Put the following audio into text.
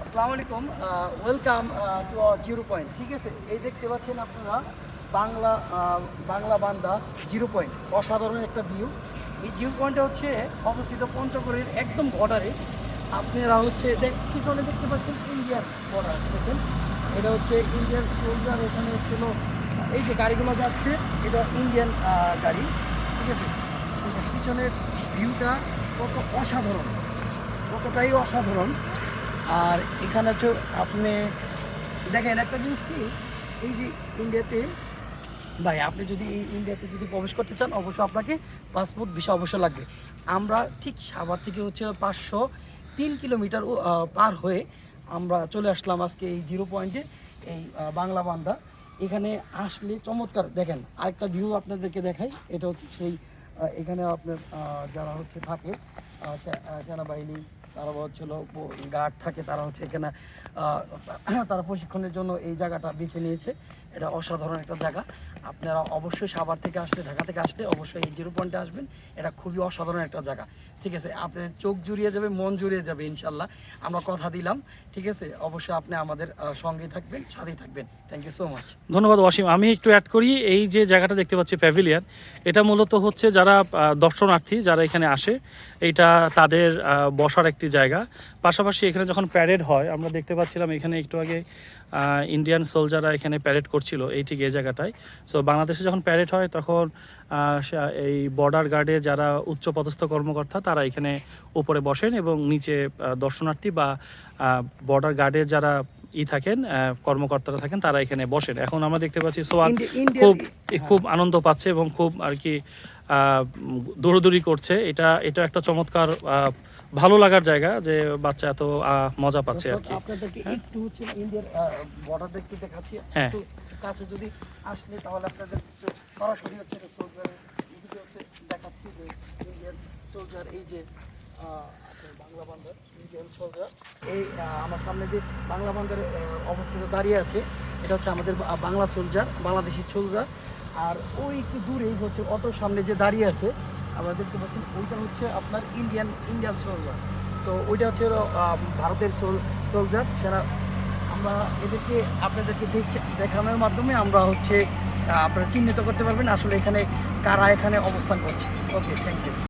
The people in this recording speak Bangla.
আসসালামু আলাইকুম, welcome to our zero point. ঠিক আছে, এই দেখতে পাচ্ছেন আপনারা বাংলা বান্দা জিরো পয়েন্ট, অসাধারণ একটা ভিউ। এই জিরো পয়েন্টটা হচ্ছে অবস্থিত পঞ্চগড়ের একদম বর্ডারে। আপনারা হচ্ছে পিছনে দেখতে পাচ্ছেন ইন্ডিয়ান বর্ডার, দেখেন এটা হচ্ছে ইন্ডিয়ান সোলজার। এখানে হচ্ছিল এই যে গাড়িগুলো যাচ্ছে, এটা ইন্ডিয়ান গাড়ি। ঠিক আছে, পিছনের ভিউটা কত অসাধারণ, কতটাই অসাধারণ। আর এখানে হচ্ছে আপনি দেখেন একটা জিনিস কি, এই যে ইন্ডিয়াতে ভাই আপনি যদি এই ইন্ডিয়াতে যদি প্রবেশ করতে চান অবশ্যই আপনাকে পাসপোর্ট ভিসা অবশ্যই লাগবে। আমরা ঠিক সাভার থেকে হচ্ছে 503 কিলোমিটার পার হয়ে আমরা চলে আসলাম আজকে এই জিরো পয়েন্টে, এই বাংলা বান্দা। এখানে আসলে চমৎকার দেখেন আরেকটা ভিউ আপনাদেরকে দেখাই। এটা হচ্ছে সেই এখানে আপনার যারা হচ্ছে থাকে সেনাবাহিনী, তারা হচ্ছিল গার্ড থাকে, তারা হচ্ছে এখানে তারা প্রশিক্ষণের জন্য এই জায়গাটা বেছে নিয়েছে। এটা অসাধারণ একটা জায়গা। আপনারা অবশ্যই সাভার থেকে আসলে, ঢাকা থেকে আসলে অবশ্যই এই জিরো পয়েন্টে আসবেন। এটা খুবই অসাধারণ একটা জায়গা। ঠিক আছে, আপনাদের চোখ জুড়িয়ে যাবে, মন জুড়িয়ে যাবে ইনশাল্লাহ, আমরা কথা দিলাম। ঠিক আছে, অবশ্যই আপনি আমাদের সঙ্গেই থাকবেন, সাথেই থাকবেন। Thank you so much. ধন্যবাদ ওয়াসিম। আমি একটু অ্যাড করি, এই যে জায়গাটা দেখতে পাচ্ছি প্যাভিলিয়ন, এটা মূলত হচ্ছে যারা দর্শনার্থী যারা এখানে আসে, এটা তাদের বসার একটি জায়গা। পাশাপাশি এখানে যখন প্যারেড হয়, আমরা দেখতে পাচ্ছিলাম এখানে একটু আগে ইন্ডিয়ান সোলজাররা এখানে প্যারেড করছিল এই ঠিক এই জায়গাটায়। সো বাংলাদেশে যখন প্যারেড হয় তখন এই বর্ডার গার্ডে যারা উচ্চপদস্থ কর্মকর্তা তারা এখানে উপরে বসেন এবং নিচে দর্শনার্থী বা বর্ডার গার্ডের যারা থাকেন, কর্মকর্তারা থাকেন, তারা এখানে বসেন। এখন আমরা দেখতে পাচ্ছি সোয়ান খুব আনন্দ পাচ্ছে এবং খুব আর কি দৌড়দৌড়ি করছে। এটা একটা চমৎকার ভালো লাগার জায়গা, যে বাচ্চা এত মজা পাচ্ছে আর কি। আপনাদেরকে একটু হচ্ছে ইন্ডিয়ার বর্ডারটা একটু দেখাচ্ছি। হ্যাঁ, একটু কাছে যদি আসলে তাহলে আপনাদের সরাসরি হচ্ছে সোলজার হচ্ছে দেখাচ্ছি যে ইন্ডিয়ান সোলজার, এই যে বাংলা বান্দার ইন্ডিয়ান সোলজার। এই আমার সামনে যে বাংলা বান্দার অবস্থিত দাঁড়িয়ে আছে, এটা হচ্ছে আমাদের বাংলা সোলজার, বাংলাদেশি সোলজার। আর ওই একটু দূরেই হচ্ছে অটোর সামনে যে দাঁড়িয়ে আছে আমরা দেখতে পাচ্ছেন, ওইটা হচ্ছে আপনার ইন্ডিয়ান সোলজার। তো ওইটা হচ্ছে ভারতের সোলজার সেনা। আমরা এদেরকে আপনাদেরকে দেখানোর মাধ্যমে আমরা হচ্ছে আপনারা চিহ্নিত করতে পারবেন আসলে এখানে কারা এখানে অবস্থান করছে। ওকে, থ্যাংক ইউ।